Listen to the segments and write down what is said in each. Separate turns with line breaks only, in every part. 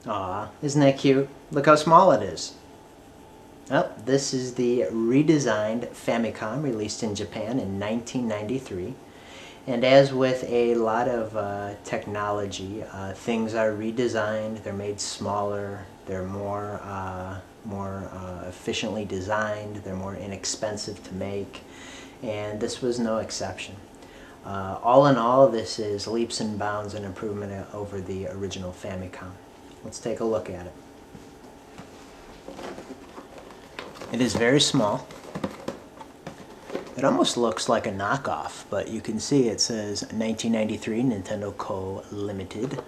Aw, isn't that cute? Look how small it is. Oh, this is the redesigned Famicom, released in Japan in 1993. And as with a lot of technology, things are redesigned, they're made smaller, they're more efficiently designed, they're more inexpensive to make, and this was no exception. All in all, this is leaps and bounds and improvement over the original Famicom. Let's take a look at it. It is very small. It almost looks like a knockoff, but you can see it says 1993 Nintendo Co. Limited.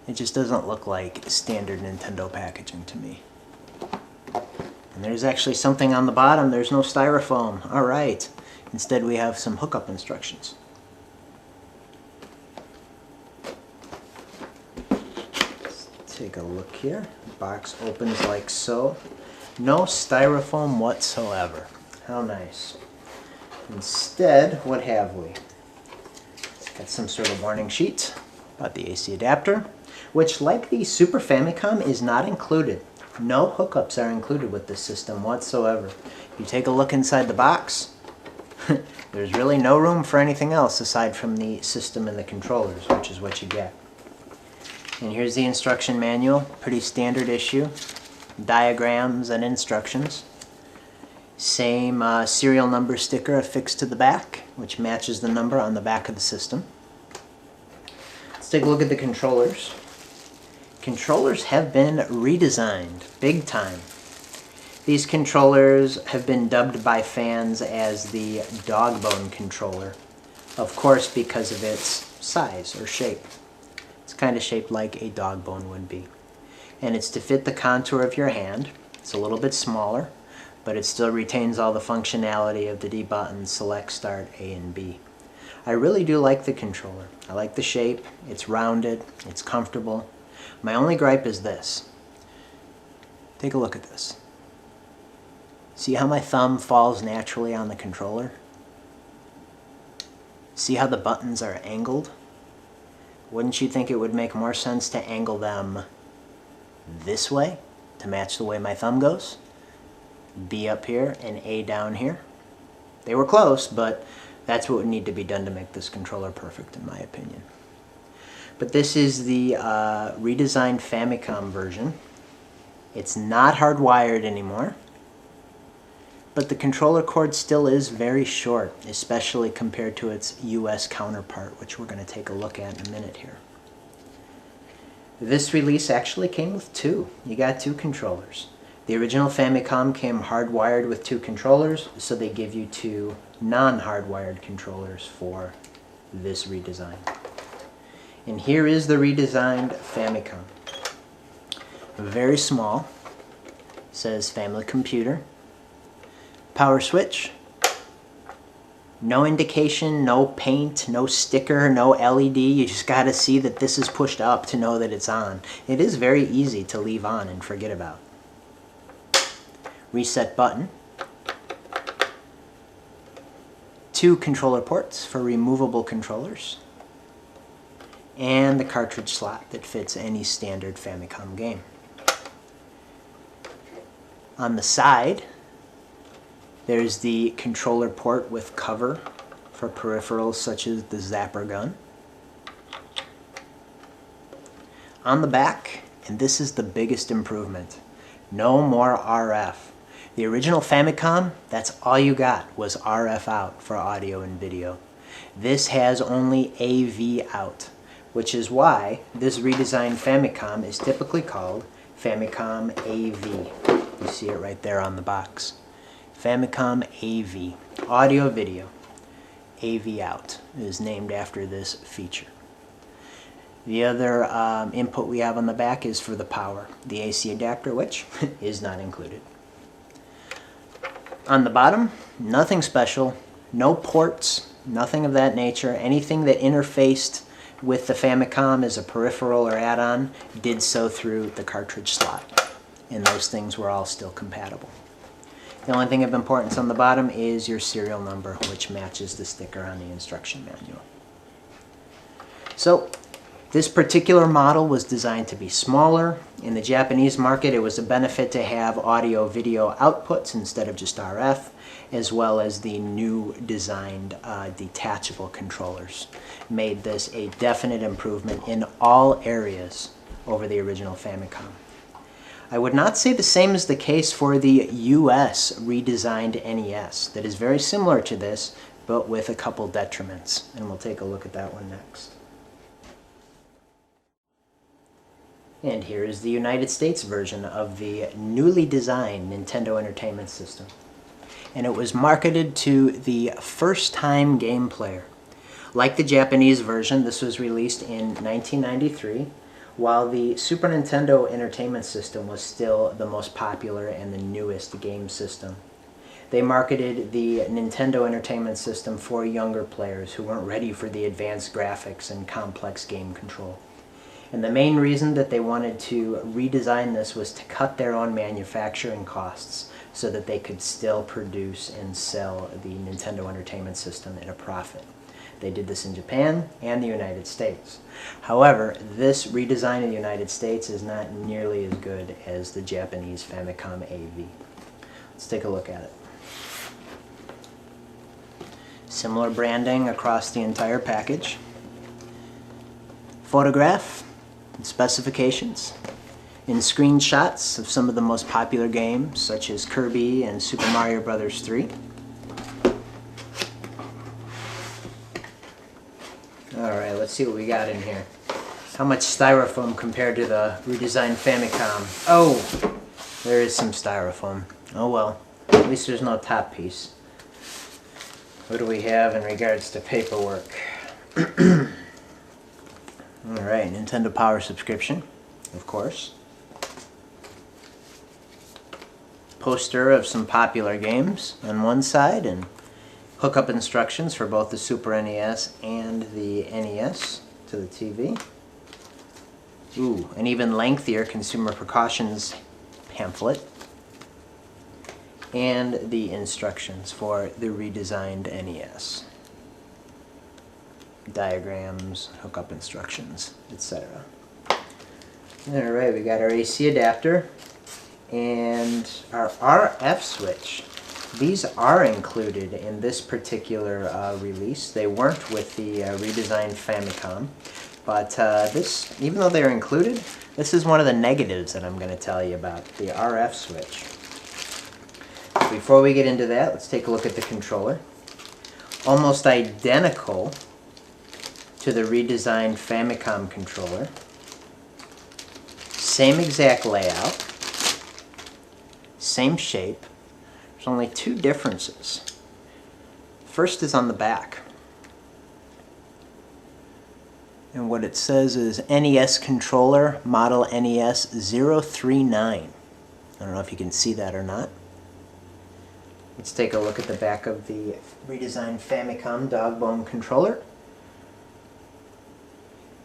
It just doesn't look like standard Nintendo packaging to me. And there's actually something on the bottom. There's no styrofoam. Alright. Instead we have some hookup instructions. Let's take a look here. The box opens like so. No styrofoam whatsoever. How nice. Instead, what have we? Got some sort of warning sheet about the AC adapter, which, like the Super Famicom, is not included. No hookups are included with this system whatsoever. If you take a look inside the box, there's really no room for anything else aside from the system and the controllers, which is what you get. And here's the instruction manual, pretty standard issue. Diagrams and instructions. Same serial number sticker affixed to the back, which matches the number on the back of the system. Let's take a look at the controllers. Controllers have been redesigned, big time. These controllers have been dubbed by fans as the dog bone controller, of course because of its size or shape. It's kind of shaped like a dog bone would be. And it's to fit the contour of your hand. It's a little bit smaller, but it still retains all the functionality of the D buttons, select, start, A and B. I really do like the controller. I like the shape, it's rounded, it's comfortable. My only gripe is this. Take a look at this. See how my thumb falls naturally on the controller? See how the buttons are angled? Wouldn't you think it would make more sense to angle them this way to match the way my thumb goes? B up here and A down here. They were close, but that's what would need to be done to make this controller perfect, in my opinion. But this is the redesigned Famicom version. It's not hardwired anymore, but the controller cord still is very short, especially compared to its US counterpart, which we're going to take a look at in a minute here. This release actually came with two. You got two controllers. The original Famicom came hardwired with two controllers, so they give you two non-hardwired controllers for this redesign. And here is the redesigned Famicom. Very small. Says Family Computer. Power switch. No indication, no paint, no sticker, no LED. You just got to see that this is pushed up to know that it's on. It is very easy to leave on and forget about. Reset button. Two controller ports for removable controllers. And the cartridge slot that fits any standard Famicom game. On the side, there's the controller port with cover for peripherals such as the zapper gun. On the back, and this is the biggest improvement, no more RF. The original Famicom, that's all you got was RF out for audio and video. This has only AV out, which is why this redesigned Famicom is typically called Famicom AV. You see it right there on the box. Famicom AV, audio video, AV out is named after this feature. The other input we have on the back is for the power, the AC adapter, which is not included. On the bottom, nothing special, no ports, nothing of that nature. Anything that interfaced with the Famicom as a peripheral or add-on did so through the cartridge slot, and those things were all still compatible. The only thing of importance on the bottom is your serial number, which matches the sticker on the instruction manual. So, This particular model was designed to be smaller. In the Japanese market, it was a benefit to have audio-video outputs instead of just RF, as well as the new designed detachable controllers. Made this a definite improvement in all areas over the original Famicom. I would not say the same is the case for the US redesigned NES that is very similar to this, but with a couple detriments, and we'll take a look at that one next. And here is the United States version of the newly designed Nintendo Entertainment System. And it was marketed to the first-time game player. Like the Japanese version, this was released in 1993, while the Super Nintendo Entertainment System was still the most popular and the newest game system. They marketed the Nintendo Entertainment System for younger players who weren't ready for the advanced graphics and complex game control. And the main reason that they wanted to redesign this was to cut their own manufacturing costs so that they could still produce and sell the Nintendo Entertainment System at a profit. They did this in Japan and the United States. However, this redesign in the United States is not nearly as good as the Japanese Famicom AV. Let's take a look at it. Similar branding across the entire package. Photograph and specifications in screenshots of some of the most popular games such as Kirby and Super Mario Bros. 3. Alright, let's see what we got in here. How much styrofoam compared to the redesigned Famicom? Oh, there is some styrofoam. Oh well, at least there's no top piece. What do we have in regards to paperwork? Alright, Nintendo Power subscription, of course. Poster of some popular games on one side and hookup instructions for both the Super NES and the NES to the TV. Ooh, an even lengthier consumer precautions pamphlet. And the instructions for the redesigned NES. Diagrams, hookup instructions, etc. Alright, we got our AC adapter and our RF switch. These are included in this particular release. They weren't with the redesigned Famicom, but this, even though they're included, this is one of the negatives that I'm going to tell you about, the RF switch. Before we get into that, let's take a look at the controller. Almost identical to the redesigned Famicom controller. Same exact layout. Same shape. There's only two differences. First is on the back. And what it says is NES controller, model NES 039. I don't know if you can see that or not. Let's take a look at the back of the redesigned Famicom dog bone controller.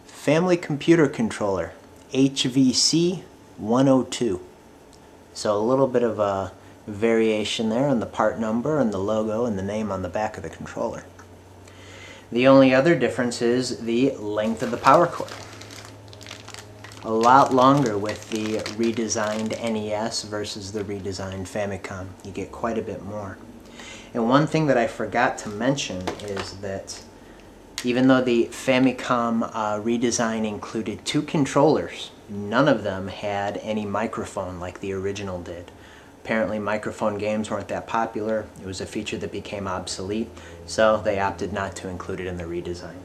Family Computer Controller, HVC 102. So a little bit of a variation there on the part number and the logo and the name on the back of the controller. The only other difference is the length of the power cord. A lot longer with the redesigned NES versus the redesigned Famicom. You get quite a bit more. And one thing that I forgot to mention is that even though the Famicom redesign included two controllers, none of them had any microphone like the original did. Apparently microphone games weren't that popular. It was a feature that became obsolete, so they opted not to include it in the redesign.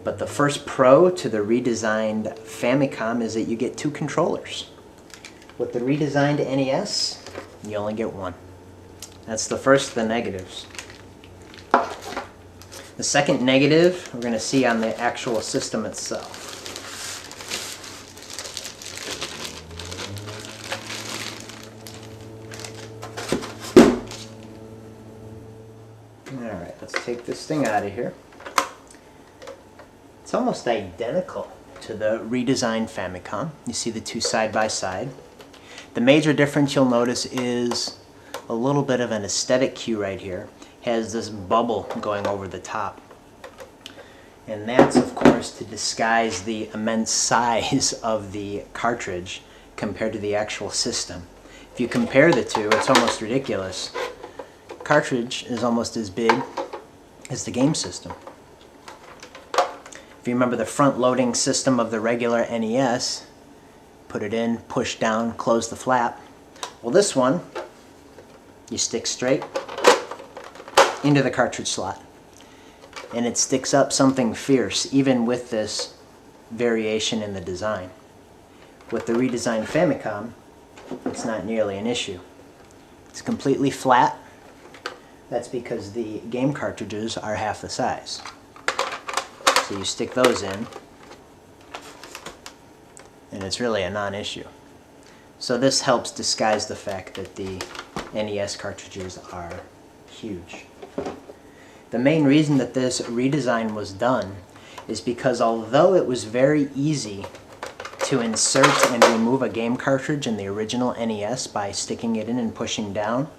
But the first pro to the redesigned Famicom is that you get two controllers. With the redesigned NES, you only get one. That's the first of the negatives. The second negative we're going to see on the actual system itself. Alright, let's take this thing out of here. It's almost identical to the redesigned Famicom. You see the two side by side. The major difference you'll notice is a little bit of an aesthetic cue right here. Has this bubble going over the top. And that's, of course, to disguise the immense size of the cartridge compared to the actual system. If you compare the two, it's almost ridiculous. Cartridge is almost as big as the game system. If you remember the front loading system of the regular NES, put it in, push down, close the flap. Well, this one, you stick straight into the cartridge slot. And it sticks up something fierce, even with this variation in the design. With the redesigned Famicom, it's not nearly an issue. It's completely flat. That's because the game cartridges are half the size. So you stick those in, and it's really a non-issue. So this helps disguise the fact that the NES cartridges are huge. The main reason that this redesign was done is because although it was very easy to insert and remove a game cartridge in the original NES by sticking it in and pushing down,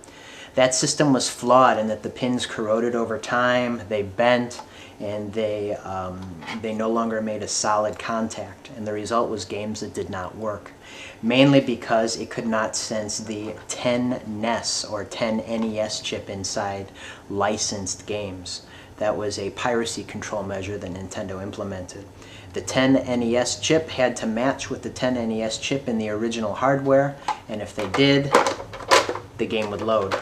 that system was flawed in that the pins corroded over time, they bent, and they no longer made a solid contact. And the result was games that did not work. Mainly because it could not sense the 10 NES or 10 NES chip inside licensed games. That was a piracy control measure that Nintendo implemented. The 10 NES chip had to match with the 10 NES chip in the original hardware, and if they did, the game would load.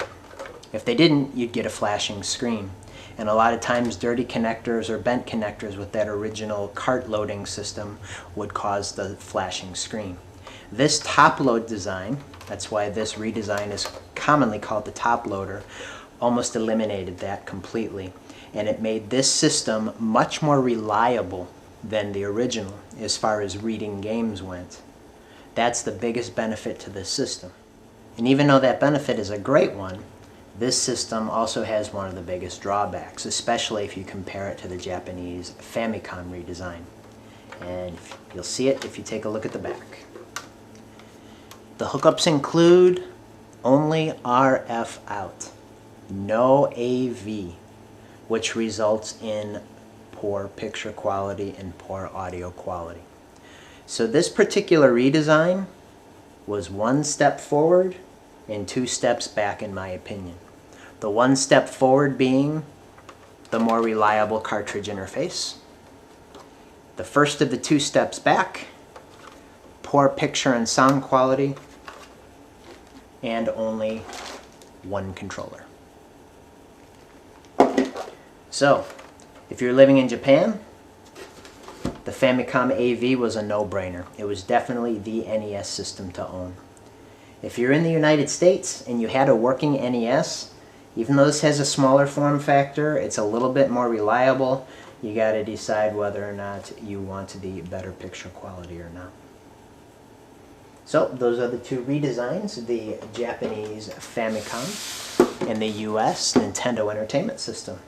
If they didn't, you'd get a flashing screen. And a lot of times dirty connectors or bent connectors with that original cart loading system would cause the flashing screen. This top load design, that's why this redesign is commonly called the top loader, almost eliminated that completely. And it made this system much more reliable than the original as far as reading games went. That's the biggest benefit to this system. And even though that benefit is a great one, this system also has one of the biggest drawbacks, especially if you compare it to the Japanese Famicom redesign. And you'll see it if you take a look at the back. The hookups include only RF out, no AV, which results in poor picture quality and poor audio quality. So this particular redesign was one step forward and two steps back, in my opinion. The one step forward being the more reliable cartridge interface. The first of the two steps back, poor picture and sound quality, and only one controller. So, if you're living in Japan, the Famicom AV was a no-brainer. It was definitely the NES system to own. If you're in the United States and you had a working NES, even though this has a smaller form factor, it's a little bit more reliable. You got to decide whether or not you want the better picture quality or not. So those are the two redesigns, the Japanese Famicom and the US Nintendo Entertainment System.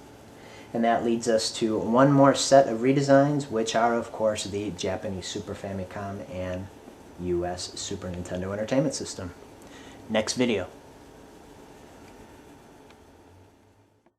And that leads us to one more set of redesigns, which are of course the Japanese Super Famicom and US Super Nintendo Entertainment System. Next video.